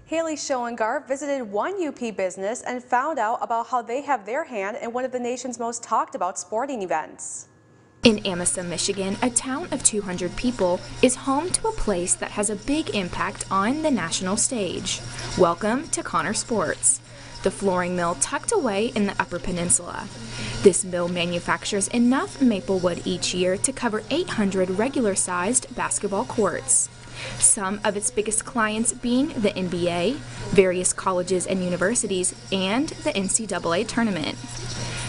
Haley Schoengart visited one UP business and found out about how they have their hand in one of the nation's most talked about sporting events. In Amasa, Michigan, a town of 200 people is home to a place that has a big impact on the national stage. Welcome to Connor Sports, the flooring mill tucked away in the Upper Peninsula. This mill manufactures enough maple wood each year to cover 800 regular-sized basketball courts. Some of its biggest clients being the NBA, various colleges and universities, and the NCAA tournament.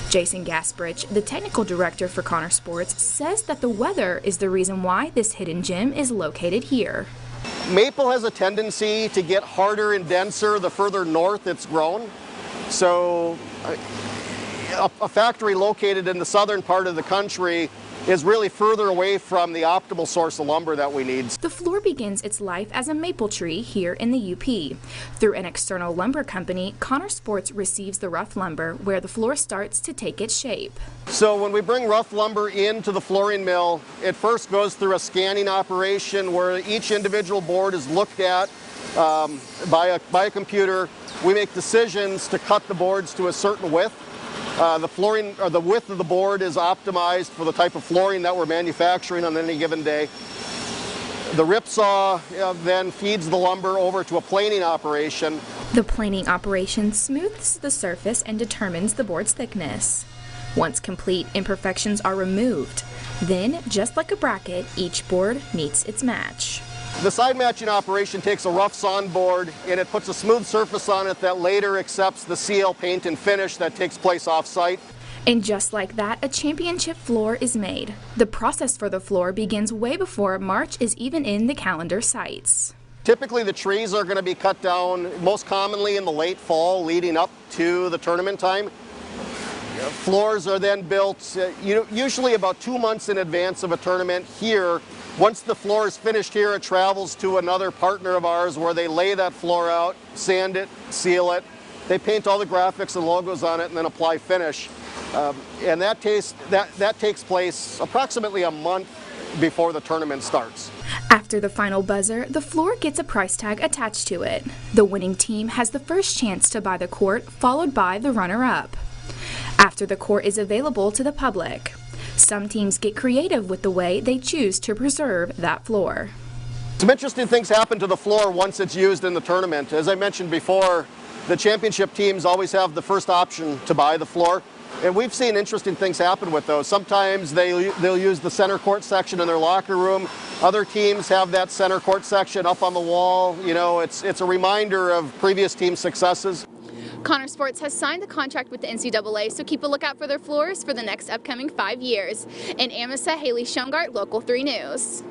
Jason Gasbridge, the technical director for Connor Sports, says that the weather is the reason why this hidden gem is located here. Maple has a tendency to get harder and denser the further north it's grown. So a factory located in the southern part of the country is really further away from the optimal source of lumber that we need. The floor begins its life as a maple tree here in the UP. Through an external lumber company, Connor Sports receives the rough lumber where the floor starts to take its shape. So when we bring rough lumber into the flooring mill, it first goes through a scanning operation where each individual board is looked at by a computer. We make decisions to cut the boards to a certain width. The flooring, or the width of the board, is optimized for the type of flooring that we're manufacturing on any given day. The rip saw then feeds the lumber over to a planing operation. The planing operation smooths the surface and determines the board's thickness. Once complete, imperfections are removed. Then, just like a bracket, each board meets its match. The side matching operation takes a rough sawn board and it puts a smooth surface on it that later accepts the CL paint and finish that takes place off-site. And just like that, a championship floor is made. The process for the floor begins way before March is even in the calendar sites. Typically the trees are going to be cut down most commonly in the late fall leading up to the tournament time. Floors are then built usually about 2 months in advance of a tournament here. Once the floor is finished here, it travels to another partner of ours where they lay that floor out, sand it, seal it. They paint all the graphics and logos on it and then apply finish. And that takes place approximately a month before the tournament starts. After the final buzzer, the floor gets a price tag attached to it. The winning team has the first chance to buy the court, followed by the runner-up. After the court is available to the public. Some teams get creative with the way they choose to preserve that floor. Some interesting things happen to the floor once it's used in the tournament. As I mentioned before, the championship teams always have the first option to buy the floor. And we've seen interesting things happen with those. Sometimes they'll use the center court section in their locker room. Other teams have that center court section up on the wall. You know, it's a reminder of previous team successes. Connor Sports has signed the contract with the NCAA, so keep a lookout for their floors for the next upcoming 5 years. In Amasa, Haley Schoengart, Local 3 News.